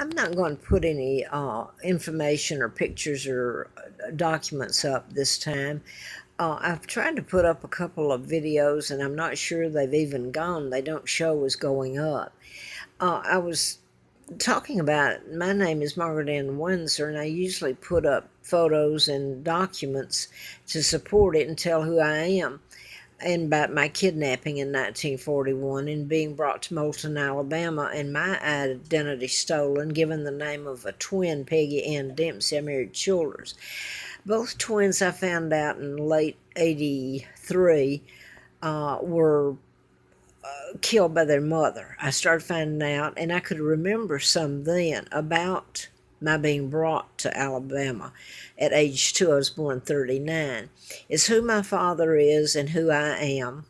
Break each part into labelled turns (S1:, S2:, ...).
S1: I'm not going to put any information or pictures or documents up this time. I've tried to put up a couple of videos, and I'm not sure they've even gone. They don't show as going up. I was talking about, my name is Margaret Ann Windsor, and I usually put up photos and documents to support it and tell who I am, and about my kidnapping in 1941 and being brought to Moulton, Alabama, and my identity stolen, given the name of a twin, Peggy Ann Dempsey. I married Childers. Both twins, I found out in late 83, were killed by their mother. I started finding out, and I could remember some then about my being brought to Alabama at age 2. I was born 39. It's who my father is and who I am.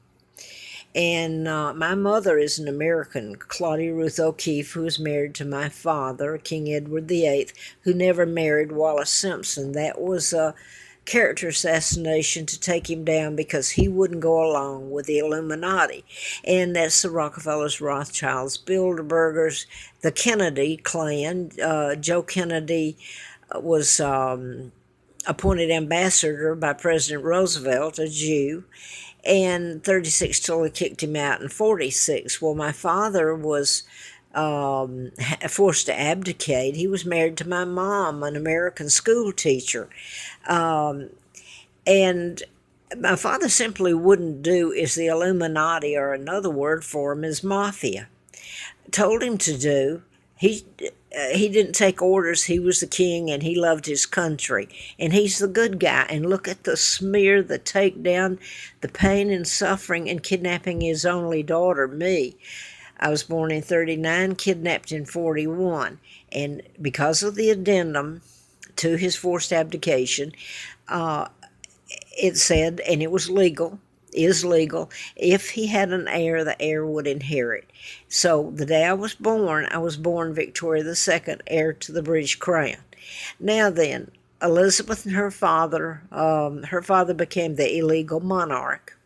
S1: And my mother is an American, Claudia Ruth O'Keefe, who was married to my father, King Edward VIII, who never married Wallace Simpson. That was a character assassination to take him down because he wouldn't go along with the Illuminati. And that's the Rockefellers, Rothschilds, Bilderbergers, the Kennedy clan. Joe Kennedy was appointed ambassador by President Roosevelt, a Jew, and 36 till he kicked him out in 46. Well, my father was forced to abdicate. He was married to my mom, an American school teacher. And my father simply wouldn't do as the Illuminati, or another word for him is Mafia, told him to do. He didn't take orders. He was the king, and he loved his country, and he's the good guy. And look at the smear, the takedown, the pain and suffering, and kidnapping his only daughter, me. I was born in 39, kidnapped in 41, and because of the addendum to his forced abdication, it said, and it was legal, is legal, if he had an heir, the heir would inherit. So the day I was born Victoria II, heir to the British crown. Now then, Elizabeth and her father became the illegal monarch.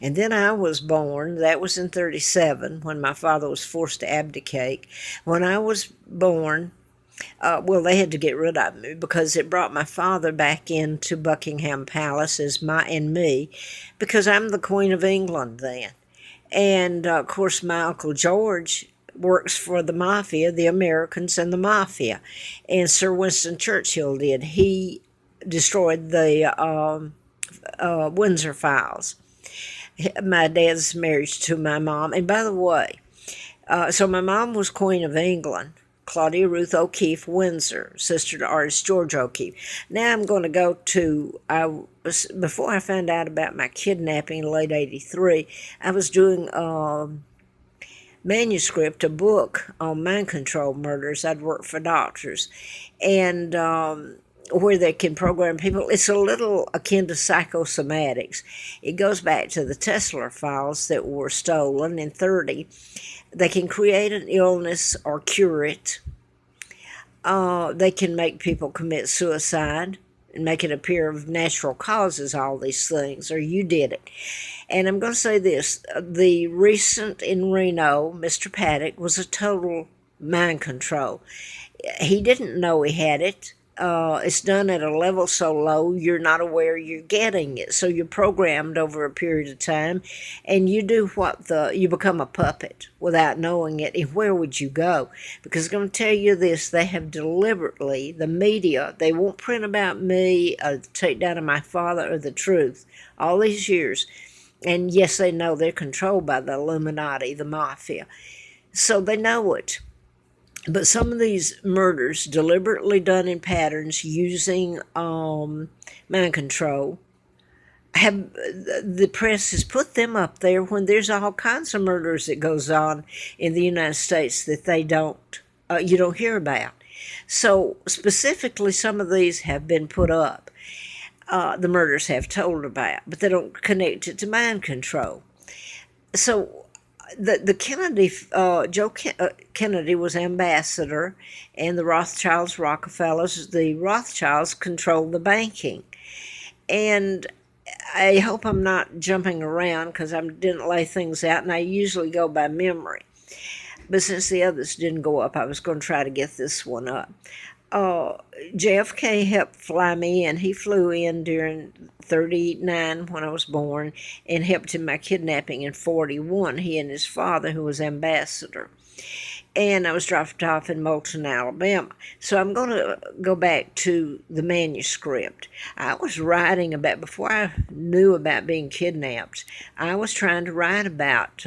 S1: And then I was born. That was in 37, when my father was forced to abdicate. When I was born, well, they had to get rid of me because it brought my father back into Buckingham Palace as me, because I'm the Queen of England then. And, of course, my Uncle George works for the Mafia, the Americans and the Mafia. And Sir Winston Churchill did. He destroyed the Windsor files. My dad's marriage to my mom. And by the way, so my mom was Queen of England, Claudia Ruth O'Keefe Windsor, sister to artist George O'Keefe. Now I'm going to go to, before I found out about my kidnapping in late 83, I was doing a manuscript, a book on mind control murders. I'd worked for doctors, and where they can program people. It's a little akin to psychosomatics. It goes back to the Tesla files that were stolen in 30. They can create an illness or cure it. They can make people commit suicide and make it appear of natural causes, all these things, or you did it. And I'm going to say this. The recent in Reno, Mr. Paddock, was a total mind control. He didn't know he had it. It's done at a level so low you're not aware you're getting it. So you're programmed over a period of time, and you do you become a puppet without knowing it. And where would you go? Because I'm going to tell you this, they have deliberately, the media, they won't print about me, take down of my father, or the truth, all these years. And yes, they know they're controlled by the Illuminati, the Mafia. So they know it. But some of these murders, deliberately done in patterns using mind control, the press has put them up there when there's all kinds of murders that goes on in the United States that you don't hear about. So specifically, some of these have been put up. The murders have told about, but they don't connect it to mind control. So the Kennedy, Kennedy was ambassador, and the Rothschilds, Rockefellers, the Rothschilds controlled the banking. And I hope I'm not jumping around because I didn't lay things out, and I usually go by memory. But since the others didn't go up, I was going to try to get this one up. uh, JFK helped fly me in. He flew in during 39 when I was born and helped in my kidnapping in 41, he and his father, who was ambassador. And I was dropped off in Moulton, Alabama. So I'm going to go back to the manuscript. I was writing about, before I knew about being kidnapped, I was trying to write about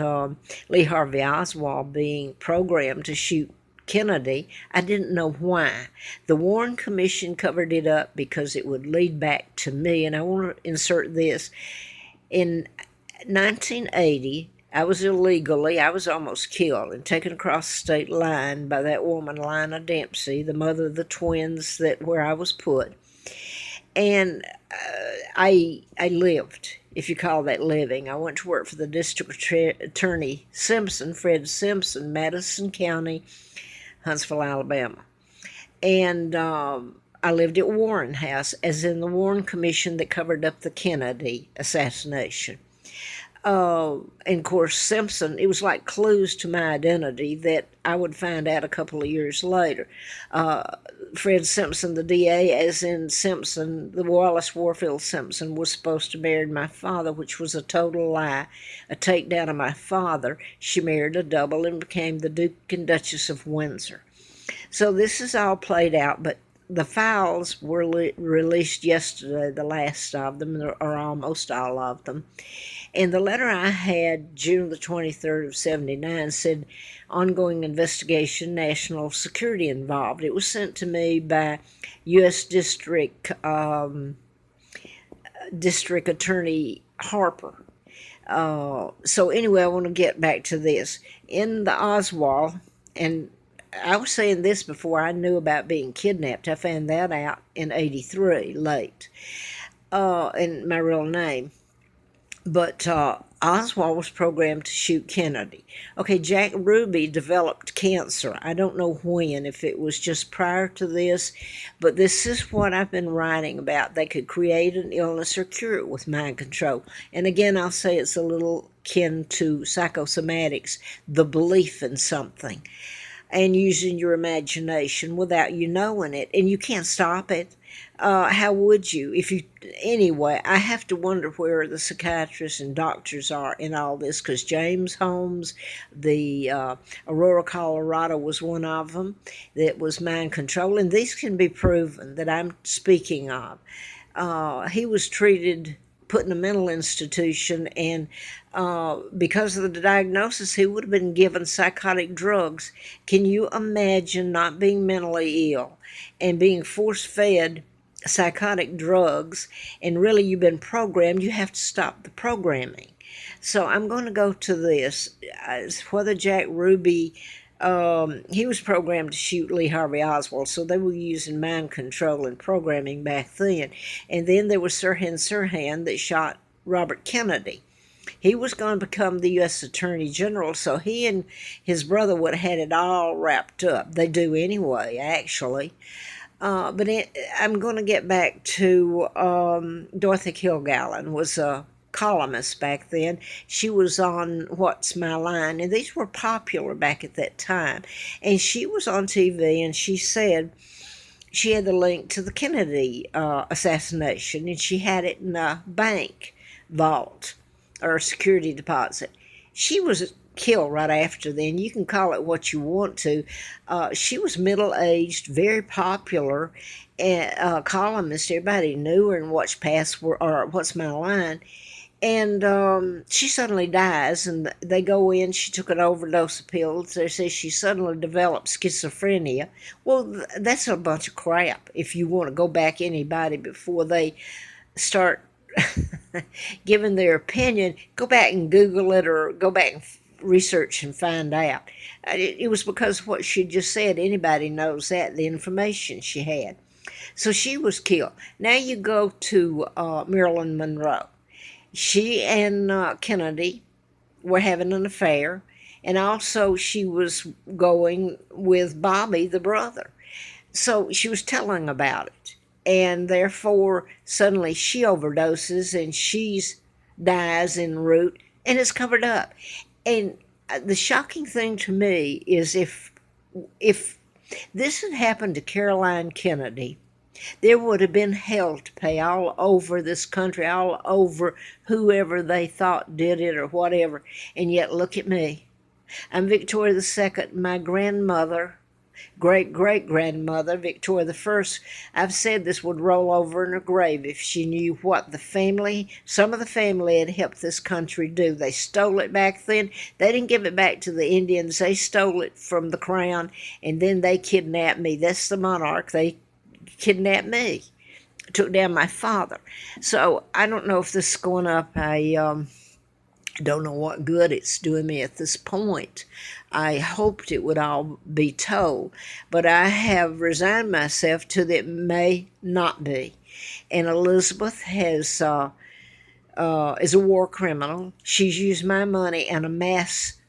S1: Lee Harvey Oswald being programmed to shoot Kennedy. I didn't know why. The Warren Commission covered it up because it would lead back to me. And I want to insert this. In 1980, I was almost killed and taken across the state line by that woman, Lina Dempsey, the mother of the twins where I was put. And I lived, if you call that living. I went to work for the district attorney Simpson, Fred Simpson, Madison County, Huntsville, Alabama. And I lived at Warren House, as in the Warren Commission that covered up the Kennedy assassination. And of course, Simpson, it was like clues to my identity that I would find out a couple of years later. Fred Simpson, the DA, as in Simpson, the Wallace Warfield Simpson, was supposed to marry my father, which was a total lie, a takedown of my father. She married a double and became the Duke and Duchess of Windsor. So this is all played out, but the files were released yesterday, the last of them, or almost all of them. And the letter I had, June the 23rd of 79, said, ongoing investigation, national security involved. It was sent to me by U.S. District Attorney Harper. So anyway, I want to get back to this. In the Oswald, and I was saying this before I knew about being kidnapped. I found that out in 83, late, in my real name. But Oswald was programmed to shoot Kennedy. Okay, Jack Ruby developed cancer. I don't know when, if it was just prior to this, but this is what I've been writing about. They could create an illness or cure it with mind control. And again, I'll say it's a little kin to psychosomatics, the belief in something, and using your imagination without you knowing it. And you can't stop it. How would you? Anyway, I have to wonder where the psychiatrists and doctors are in all this, because James Holmes, the Aurora, Colorado, was one of them that was mind control, and these can be proven that I'm speaking of. He was put in a mental institution, and because of the diagnosis, he would have been given psychotic drugs. Can you imagine not being mentally ill and being force-fed psychotic drugs, and really you've been programmed? You have to stop the programming. So I'm going to go to this. Whether Jack Ruby, he was programmed to shoot Lee Harvey Oswald, so they were using mind control and programming back then. And then there was Sirhan Sirhan that shot Robert Kennedy. He was going to become the U.S. Attorney General, so he and his brother would have had it all wrapped up. They do anyway, actually. But I'm going to get back to Dorothy Kilgallen was a columnist back then. She was on What's My Line, and these were popular back at that time. And she was on TV, and she said she had the link to the Kennedy assassination, and she had it in a bank vault or security deposit. She was killed right after then. You can call it what you want to. She was middle-aged, very popular, columnist. Everybody knew her and watched What's My Line. And she suddenly dies, and they go in. She took an overdose of pills. They say she suddenly developed schizophrenia. Well, that's a bunch of crap. If you want to go back anybody before they start giving their opinion, go back and Google it, or go back and research and find out. It was because of what she just said. Anybody knows that, the information she had. So she was killed. Now you go to Marilyn Monroe. She and Kennedy were having an affair, and also she was going with Bobby, the brother. So she was telling about it, and therefore suddenly she overdoses and she dies en route, and it's covered up. And the shocking thing to me is if this had happened to Caroline Kennedy, there would have been hell to pay all over this country, all over whoever they thought did it or whatever. And yet, look at me. I'm Victoria II. My grandmother, great great grandmother, Victoria I, I've said this would roll over in her grave if she knew what the family, some of the family had helped this country do. They stole it back then. They didn't give it back to the Indians. They stole it from the crown, and then they kidnapped me. That's the monarch. They kidnapped me, took down my father. So I don't know if this is going up. I don't know what good it's doing me at this point. I hoped it would all be told, but I have resigned myself to that it may not be. And Elizabeth is a war criminal. She's used my money and amassed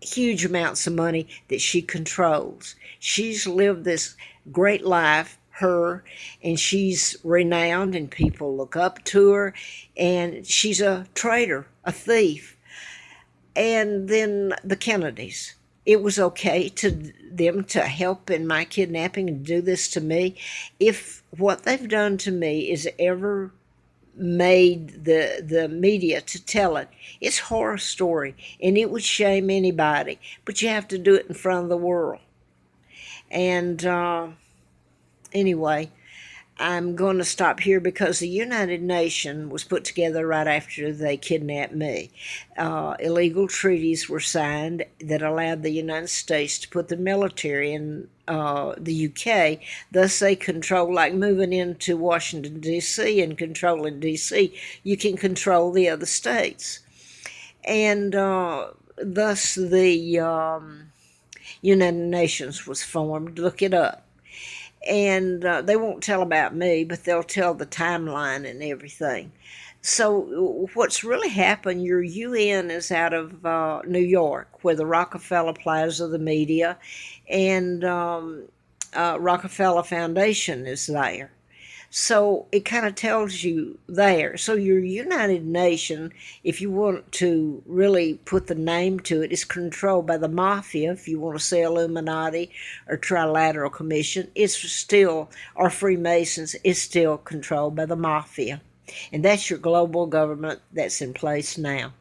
S1: huge amounts of money that she controls. She's lived this great life, her, and she's renowned and people look up to her, and she's a traitor, a thief. And then the Kennedys. It was okay to them to help in my kidnapping and do this to me. If what they've done to me is ever made the media to tell it, it's a horror story, and it would shame anybody. But you have to do it in front of the world. And anyway, I'm going to stop here because the United Nations was put together right after they kidnapped me. Illegal treaties were signed that allowed the United States to put the military in the UK. Thus, they control, like moving into Washington, D.C. and controlling D.C., you can control the other states. And thus, the United Nations was formed. Look it up. And they won't tell about me, but they'll tell the timeline and everything. So what's really happened, your UN is out of New York, where the Rockefeller Plaza, the media, and Rockefeller Foundation is there. So it kind of tells you there. So your United Nations, if you want to really put the name to it, is controlled by the Mafia. If you want to say Illuminati or Trilateral Commission, it's still, or Freemasons, it's still controlled by the Mafia. And that's your global government that's in place now.